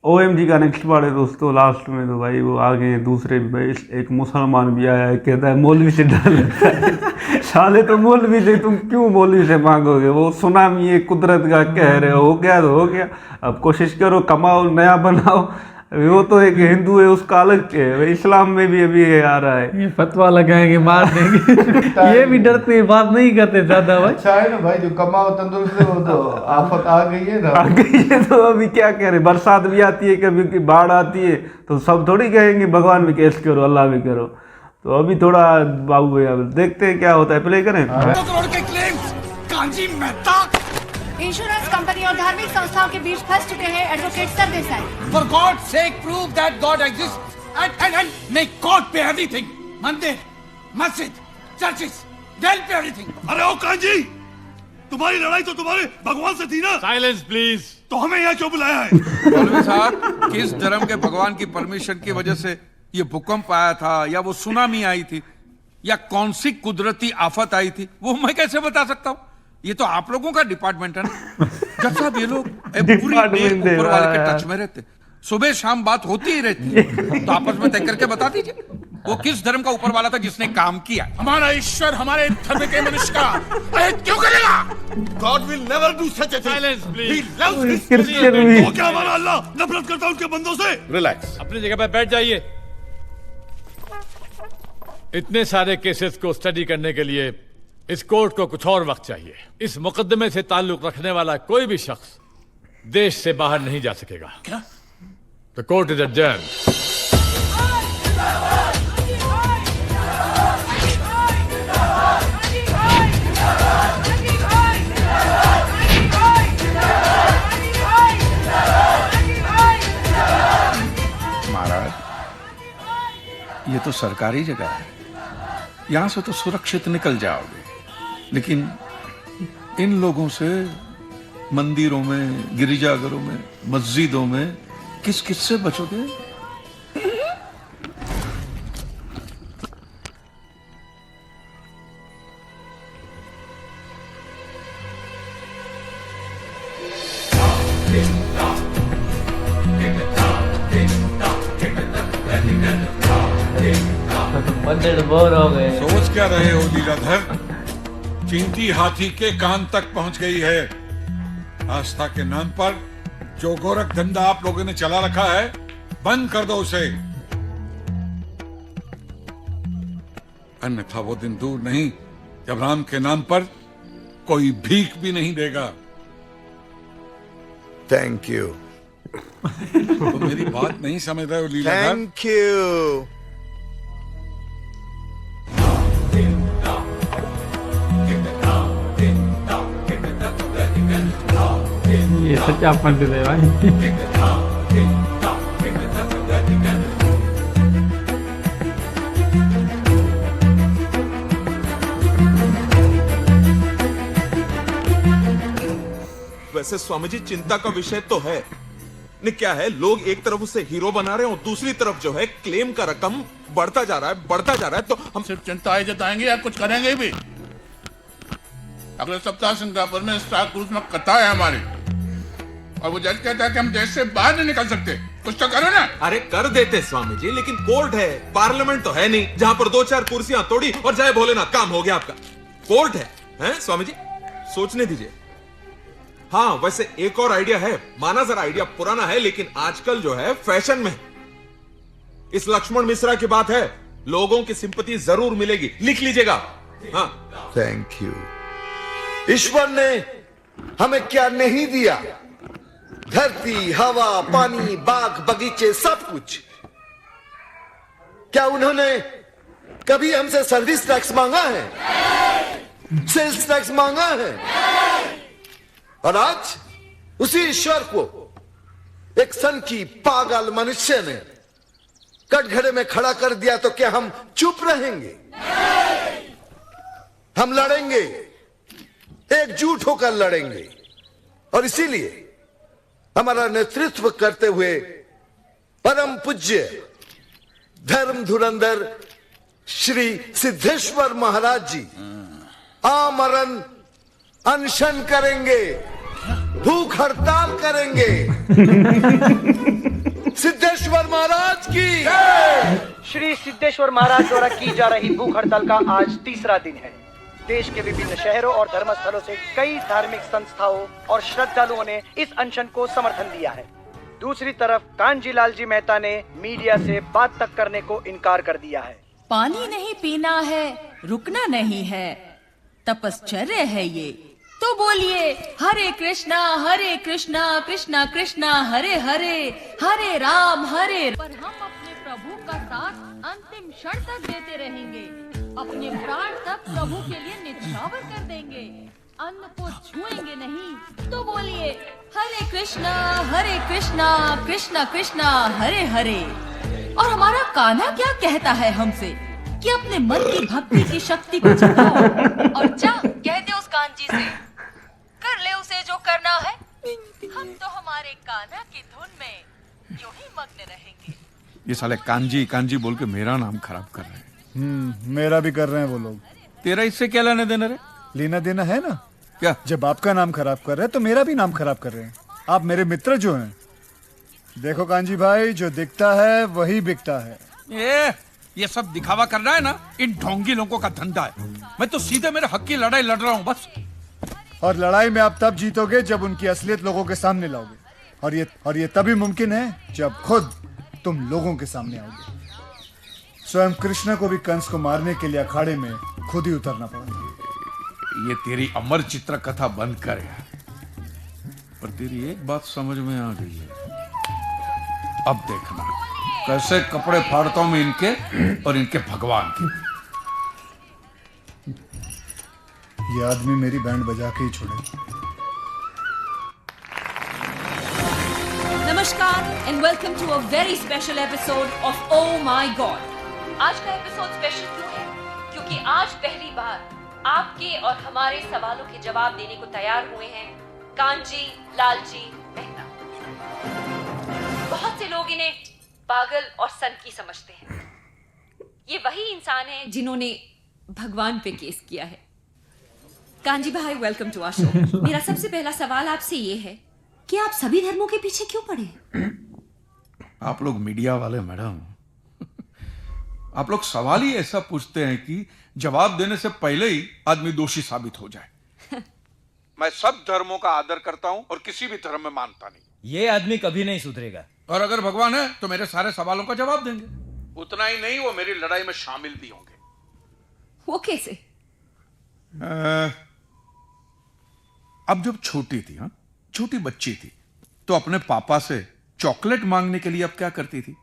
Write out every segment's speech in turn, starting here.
OMG का next part है दोस्तों लास्ट में, तो भाई वो आगे दूसरे भाई एक मुसलमान भी आया है, कहता है मौलवी से डर लगता है। साले तो मौलवी से तुम क्यों मौलवी से मांगोगे, वो सुनामी है कुदरत का कहर है, हो गया तो हो गया, अब कोशिश करो कमाओ नया बनाओ। वो तो एक हिंदू है उसका अलग है, इस्लाम में भी अभी आ रहा है, ये फतवा लगाएंगे मार देंगे। ये भी डरते हैं, बात नहीं करते ज्यादा भाई। अच्छा है ना भाई, जो कमाओ तंदुरुस्त है, वो तो आफत आ गई है ना, आ गई है तो अभी क्या कह रहे, बरसात भी आती है कभी बाढ़ आती है, तो सब थोड़ी कहेंगे भगवान भी कैसे करो अल्लाह भी करो। तो अभी थोड़ा बाबू भैया देखते हैं क्या होता है, प्ले करें। करोड़ के claims kanji Mehta insurance company और धार्मिक संस्थाओं के बीच फंस चुके हैं advocate Sardesai. For God's sake, prove that God exists and make God pay everything. मंदिर, मस्जिद, churches, they'll pay everything. अरे ओ कांजी, तुम्हारी लड़ाई तो तुम्हारे भगवान से थी ना। Silence please. तो हमें यहाँ क्यों बुलाया है? मौलवी साहब, किस धर्म के भगवान की परमिशन की वजह से ये भूकंप आया था, या वो सुनामी आई थी, या कौन सी कुदरती आफत आई थी, वो मैं कैसे बता सकता हूँ? ये तो आप लोगों का डिपार्टमेंट है ना। जब साहब ये लोग पूरी देर ऊपर वाले के टच में रहते, सुबह शाम बात होती ही रहती है, तो आपस में तय करके बता दीजिए वो किस धर्म का ऊपर वाला था जिसने काम किया। हमारा ईश्वर हमारे धर्म के मनुष्य का अहित क्यों करेगा? God will never do such a thing. Silence He please. loves his Christian children. भी। तो क्या हमारा अल्लाह नफरत करता है उनके बंदों से? रिलैक्स, अपनी जगह पर बैठ जाइए। इतने सारे केसेस को स्टडी करने के लिए इस कोर्ट को कुछ और वक्त चाहिए। इस मुकदमे से ताल्लुक रखने वाला कोई भी शख्स देश से बाहर नहीं जा सकेगा। क्या? The court is adjourned. महाराज, ये तो सरकारी जगह है, यहां से तो सुरक्षित निकल जाओगे, लेकिन इन लोगों से मंदिरों में, गिरिजाघरों में, मस्जिदों में किस किस से बचोगे? बंदर बोर हो गए। सोच क्या रहे हो लीलाधर? चींटी हाथी के कान तक पहुंच गई है। आस्था के नाम पर जो गोरख धंधा आप लोगों ने चला रखा है, बंद कर दो उसे, अन्यथा वो दिन दूर नहीं जब राम के नाम पर कोई भीख भी नहीं देगा। Thank you. तो मेरी बात नहीं समझ रहे हो लीलाधर? Thank you. ये सच्चा पंडित है भाई। वैसे स्वामी जी, चिंता का विषय तो है नहीं, क्या है, लोग एक तरफ उसे हीरो बना रहे हैं और दूसरी तरफ जो है क्लेम का रकम बढ़ता जा रहा है, तो हम सिर्फ चिंता ही जताएंगे या कुछ करेंगे भी? अगले सप्ताह सिंगापुर में स्टार क्रूज में कथा है हमारी, और वो जज कहता है कि हम देश से बाहर नहीं निकल सकते। कुछ तो करो ना। अरे कर देते स्वामी जी, लेकिन कोर्ट है, पार्लियामेंट तो है नहीं जहां पर 2-4 कुर्सियां तोड़ी और जय भोलेनाथ काम हो गया आपका। कोर्ट है स्वामी जी, सोचने दीजिए। हाँ, वैसे एक और आइडिया है, माना जरा आइडिया पुराना है, लेकिन आजकल जो है फैशन में। इस लक्ष्मण मिश्रा की बात है, लोगों की सिंपैथी जरूर मिलेगी, लिख लीजिएगा। हाँ, थैंक यू। ईश्वर ने हमें क्या नहीं दिया? धरती, हवा, पानी, बाग, बगीचे, सब कुछ। क्या उन्होंने कभी हमसे सर्विस टैक्स मांगा है? सेल्स टैक्स मांगा है? और आज उसी ईश्वर को एक सन की पागल मनुष्य ने कटघरे में खड़ा कर दिया, तो क्या हम चुप रहेंगे? हम लड़ेंगे, एकजुट होकर लड़ेंगे। और इसीलिए हमारा नेतृत्व करते हुए परम पूज्य धर्म धुरंधर श्री सिद्धेश्वर महाराज जी आमरण अनशन करेंगे। भूख हड़ताल करेंगे। सिद्धेश्वर महाराज की श्री सिद्धेश्वर महाराज द्वारा की जा रही भूख हड़ताल का आज तीसरा दिन है। देश के विभिन्न शहरों और धर्मस्थलों से कई धार्मिक संस्थाओं और श्रद्धालुओं ने इस अनशन को समर्थन दिया है। दूसरी तरफ कांजीलाल जी मेहता ने मीडिया से बात तक करने को इनकार कर दिया है। पानी नहीं पीना है, रुकना नहीं है, तपश्चर्या है ये। तो बोलिए हरे कृष्णा कृष्णा कृष्णा हरे हरे, हरे राम हरे। पर हम अपने प्रभु का साथ अंतिम क्षण तक देते रहेंगे, अपने प्राण तक प्रभु के लिए निछावर कर देंगे, अन्न को छुएंगे नहीं। तो बोलिए हरे कृष्णा कृष्णा कृष्णा हरे हरे। और हमारा कान्हा क्या कहता है हमसे कि अपने मन की भक्ति की शक्ति को जगाओ और जा कह दे उस कांजी से, कर ले उसे जो करना है। हम तो हमारे कान्हा की धुन में यूं ही मग्न रहेंगे। ये साले कांजी कांजी बोल के मेरा नाम खराब कर रहे हैं। मेरा भी कर रहे हैं वो लोग। तेरा इससे क्या लेना देना रे? लेना देना है ना। क्या? जब आपका नाम खराब कर रहे हैं तो मेरा भी नाम खराब कर रहे हैं। आप मेरे मित्र जो हैं। देखो कांजी भाई, जो दिखता है वही बिकता है। ये सब दिखावा करना है ना, इन ढोंगी लोगों का धंधा है। मैं तो सीधे मेरे हक की लड़ाई लड़ रहा हूँ बस। और लड़ाई में आप तब जीतोगे जब उनकी असलियत लोगों के सामने लाओगे, और ये तभी मुमकिन है जब खुद तुम लोगों के सामने आओगे। स्वयं कृष्ण को भी कंस को मारने के लिए अखाड़े में खुद ही उतरना पड़ा। ये तेरी अमर चित्र कथा बंद कर यार। पर तेरी एक बात समझ में आ गई है। अब देखना कैसे कपड़े फाड़ता हूं मैं इनके और इनके भगवान के। ये आदमी मेरी बैंड बजा के ही छोड़े। नमस्कार and welcome to a very special episode of oh my god. आज का एपिसोड स्पेशल क्यों है? क्योंकि आज पहली बार आपके और हमारे सवालों के जवाब देने को तैयार हुए हैं कांजी लालजी मेहता। बहुत से लोग इन्हें पागल और सनकी समझते हैं। ये वही इंसान हैं जिन्होंने भगवान पे केस किया है। कांजी भाई, वेलकम टू आवर शो। मेरा सबसे पहला सवाल आपसे ये है कि आप सभी धर्मों के पीछे क्यों पड़े? आप लोग मीडिया वाले मैडम, आप लोग सवाल ही ऐसा पूछते हैं कि जवाब देने से पहले ही आदमी दोषी साबित हो जाए। मैं सब धर्मों का आदर करता हूं और किसी भी धर्म में मानता नहीं। ये आदमी कभी नहीं सुधरेगा। और अगर भगवान है तो मेरे सारे सवालों का जवाब देंगे। उतना ही नहीं, वो मेरी लड़ाई में शामिल भी होंगे। वो कैसे? अब जब छोटी थी, हाँ छोटी बच्ची थी, तो अपने पापा से चॉकलेट मांगने के लिए अब क्या करती थी?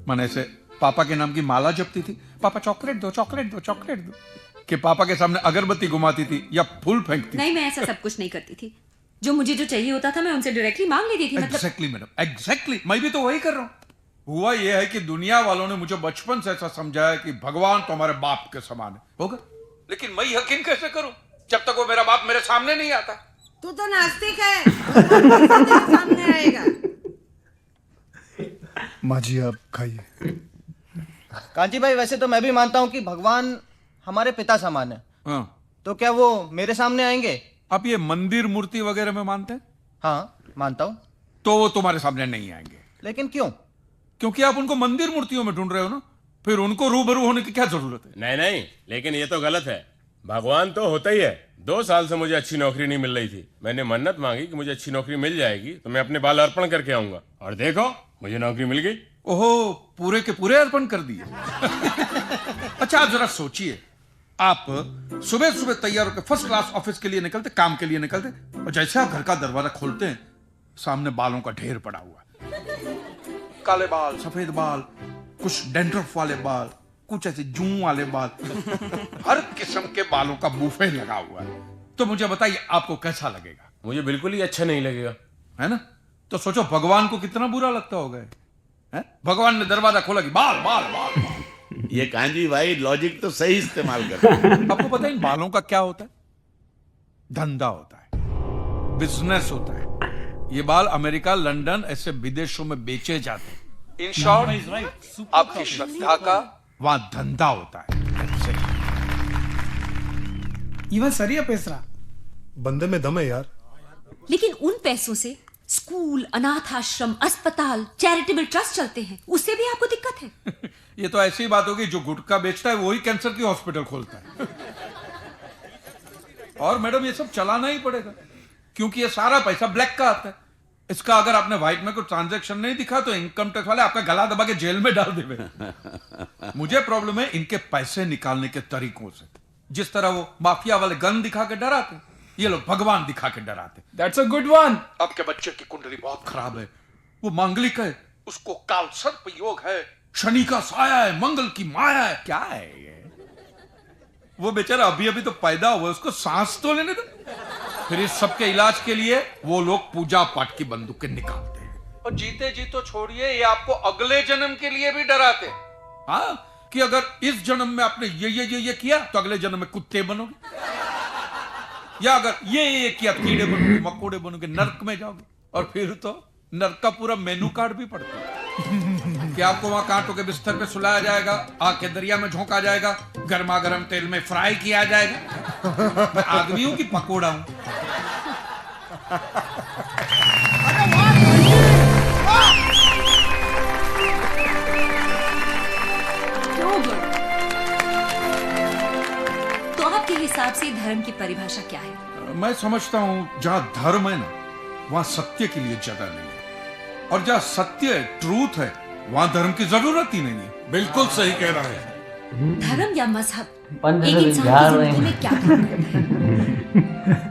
माने से पापा के नाम की माला जपती थी, पापा चॉकलेट दो चॉकलेट दो चॉकलेट दो, कि पापा के सामने अगरबत्ती घुमाती थी या फूल फेंकती? नहीं, मैं ऐसा सब कुछ नहीं करती थी। जो मुझे जो चाहिए होता था मैं उनसे डायरेक्टली मांग लेती थी। Exactly madam, exactly. मैं भी तो वही कर रहा हूं। हुआ यह है कि दुनिया वालों ने मुझे बचपन से ऐसा समझाया कि भगवान तो हमारे बाप के समान है। होगा, लेकिन मैं यकीन कैसे करूं जब तक वो मेरा बाप मेरे सामने नहीं आता? तू तो नास्तिक है, तेरे सामने आएगा। माँ जी आप खाइए। कांजी भाई, वैसे तो मैं भी मानता हूँ कि भगवान हमारे पिता समान है। हाँ। तो क्या वो मेरे सामने आएंगे? आप ये मंदिर मूर्ति वगैरह में मानते हैं? हाँ मानता हूँ। तो वो तुम्हारे सामने नहीं आएंगे। लेकिन क्यों? क्योंकि आप उनको मंदिर मूर्तियों में ढूंढ रहे हो ना, फिर उनको रूबरू होने की क्या जरूरत है? नहीं नहीं, लेकिन ये तो गलत है। भगवान तो होता ही है। 2 साल से मुझे अच्छी नौकरी नहीं मिल रही थी। मैंने मन्नत मांगी कि मुझे अच्छी नौकरी मिल जाएगी तो मैं अपने बाल अर्पण करके आऊंगा, और देखो मुझे नौकरी मिल गई। ओहो, पूरे के पूरे अर्पण कर दिए। अच्छा आप जरा सोचिए, आप सुबह सुबह तैयार होकर फर्स्ट क्लास ऑफिस के लिए निकलते, काम के लिए निकलते, और जैसे आप घर का दरवाजा खोलते हैं सामने बालों का ढेर पड़ा हुआ, काले बाल, सफेद बाल, कुछ डैंड्रफ वाले बाल, कुछ ऐसे जूं वाले बाल, हर किस्म के बालों का बुफे लगा हुआ है। तो मुझे बताइए आपको कैसा लगेगा? मुझे बिल्कुल ही अच्छा नहीं लगेगा, है ना? तो सोचो भगवान को कितना बुरा लगता होगा। है? भगवान ने दरवाजा खोला कि बाल बाल बाल, बाल। ये कांजी भाई लॉजिक तो सही इस्तेमाल कर रहे हैं। आपको पता है इन बालों का क्या होता है? धंधा होता है, बिजनेस होता है। ये बाल अमेरिका, लंदन ऐसे विदेशों में बेचे जाते हैं। इन शॉर्ट, आपकी श्रद्धा का वहां धंधा होता है। इवन सरिया पेसरा बंदे में दम है यार। लेकिन उन पैसों से स्कूल, अनाथ आश्रम, अस्पताल, चैरिटेबल ट्रस्ट चलते हैं, उससे भी आपको दिक्कत है? ये तो ऐसी बात होगी, जो गुटखा बेचता है वही कैंसर की हॉस्पिटल खोलता है। और मैडम ये सब चलाना ही पड़ेगा, क्योंकि ये सारा पैसा ब्लैक का आता है। इसका अगर आपने व्हाइट में कोई ट्रांजैक्शन नहीं दिखा तो इनकम टैक्स वाले आपका गला दबा के जेल में डाल देंगे। मुझे प्रॉब्लम है इनके पैसे निकालने के तरीकों से। जिस तरह वो माफिया वाले गन दिखा के डराते, ये लोग भगवान दिखा के डराते। That's a good one. आपके बच्चे की कुंडली बहुत खराब है, वो मांगलिक है, उसको काल सर्प योग है, शनि का साया है, मंगल की माया है। क्या है ये? वो बेचारा अभी अभी तो पैदा हुआ, उसको सांस तो लेने दो। फिर इस सब के इलाज के लिए वो लोग पूजा पाठ की बंदूकें निकालते हैं, और जीते जी तो छोड़िए, ये आपको अगले जन्म के लिए भी डराते हैं। हाँ, कि अगर इस जन्म में आपने ये किया तो अगले जन्म में कुत्ते बनोगे, या अगर ये किया तो कीड़े बनोगे, मकोड़े बनोगे, नर्क में जाओगे। और फिर तो नर्क का पूरा मेनू कार्ड भी पड़ता है कि आपको वहां कांटों के बिस्तर पे सुलाया जाएगा, आग के दरिया में झोंका जाएगा, गर्मा गर्म तेल में फ्राई किया जाएगा। मैं आदमी हूं कि पकोड़ा हूं? तो आपके हिसाब से धर्म की परिभाषा क्या है? मैं समझता हूं जहां धर्म है ना, वहां सत्य के लिए जगह नहीं है, और जहां सत्य है, ट्रूथ है, वहां धर्म की जरूरत ही नहीं है। बिल्कुल सही कह रहा है। धर्म या मजहब एक इंसान की जिंदगी में क्या काम करता है?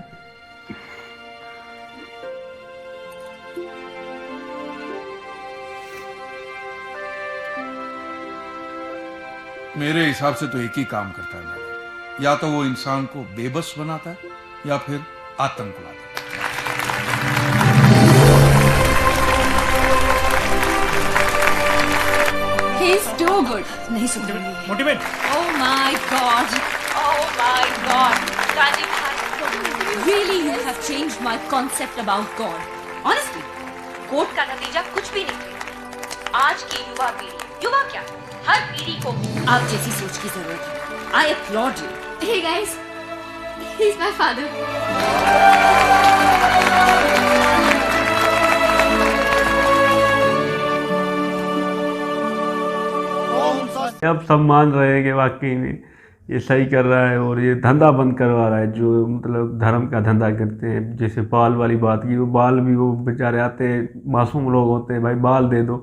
मेरे हिसाब से तो एक ही काम करता है मैडम, या तो वो इंसान को बेबस बनाता है या फिर आतंकवाद। He's too good. नहीं सुनेंगे। Motivate. Oh my God. Oh my God. Really, you have changed my concept about God. Honestly, court का नतीजा कुछ भी नहीं। आज की युवा पीढ़ी, युवा क्या, हर पीढ़ी को आप जैसी सोच की जरूरत है। I applaud you. Hey guys, he's my father. अब सब मान रहे हैं कि वाकई में ये सही कर रहा है, और ये धंधा बंद करवा रहा है, जो मतलब धर्म का धंधा करते हैं। जैसे बाल वाली बात की, वो बाल भी वो बेचारे आते हैं, मासूम लोग होते हैं, भाई बाल दे दो,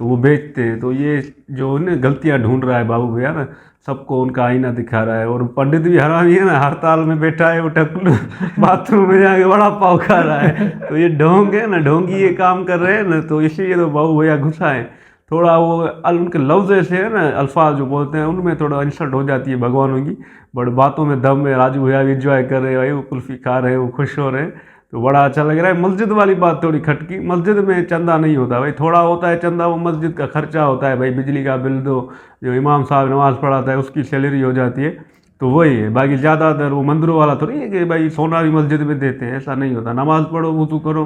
तो वो बेचते हैं। तो ये जो उन्हें गलतियां ढूंढ रहा है बाबू भैया ना, सबको उनका आईना दिखा रहा है। और पंडित भी हरामी है ना, हड़ताल में बैठा है, वो टकलू बाथरूम में जाके बड़ा पाव खा रहा है। तो ये ढोंग है ना, ढोंगी ये काम कर रहे हैं ना, तो इसलिए तो बाबू भैया गुस्सा है थोड़ा। वो उनके लफ्ज़ ऐसे है ना, अल्फाज जो बोलते हैं उनमें थोड़ा इंसल्ट हो जाती है भगवानों की, बट बातों में दम है। राजू भैया भी इंजॉय कर रहे हैं भाई, वो कुल्फ़ी खा रहे हैं, वो खुश हो रहे हैं, तो बड़ा अच्छा लग रहा है। मस्जिद वाली बात थोड़ी खटकी, मस्जिद में चंदा नहीं होता भाई, थोड़ा होता है चंदा, वो मस्जिद का खर्चा होता है भाई, बिजली का बिल दो, जो इमाम साहब नमाज़ पढ़ाता है उसकी सैलरी हो जाती है, तो वही है। बाकी ज़्यादातर वो मंदिरों वाला थोड़ी है कि भाई सोना भी मस्जिद में देते हैं, ऐसा नहीं होता। नमाज़ पढ़ो, वुज़ू करो,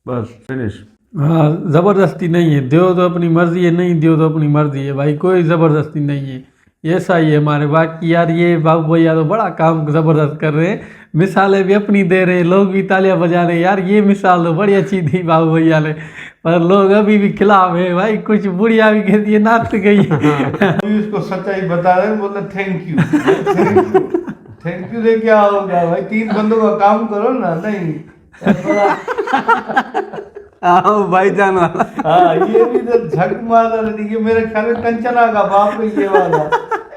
बस फिनिश। हाँ, ज़बरदस्ती नहीं है, दो तो अपनी मर्जी है, नहीं दो तो अपनी मर्जी है भाई, कोई ज़बरदस्ती नहीं है। ऐसा ही है हमारे। बाकी यार ये बाबू भैया तो बड़ा काम ज़बरदस्त कर रहे हैं, मिसालें भी अपनी दे रहे हैं, लोग भी तालियां बजा रहे हैं। यार ये मिसाल तो बड़ी अच्छी थी बाबू भैया ने, पर लोग अभी भी खिलाफ है भाई। कुछ बुढ़िया भी कहती है नाच गई। उसको सच्चाई बता रहे, बोला thank you thank you they क्या होगा भाई, 3 बंदों का काम करो ना। नहीं भाई जान वाला। हाँ, ये भी तो झक मारता रहती है। मेरे ख्याल में कंचना का बाप ये वाला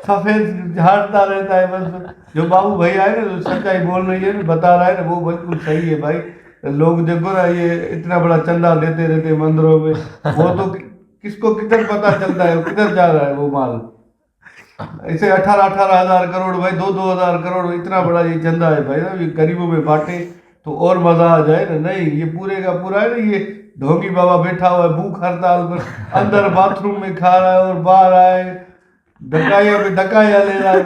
सफेद झाड़ता रहता है बस। जो बाबू भैया है ना, जो सच्चाई बोल रही है ना, बता रहा है ना, वो बिल्कुल सही है भाई। लोग देखो ना, ये इतना बड़ा चंदा देते रहते मंदिरों में, वो तो किसको किधर पता चलता है किधर जा रहा है वो माल। ऐसे 18-18 हज़ार करोड़ भाई, 2-2 हज़ार करोड़, इतना बड़ा ये चंदा है भाई ना, ये गरीबों में बांटे तो और मजा आ जाए ना। नहीं, ये पूरे का पूरा है ना, ये ढोंगी बाबा बैठा हुआ है भूख हड़ताल पर, अंदर बाथरूम में खा रहा है और बाहर आए डकाइया पे डकाइया ले रहा है।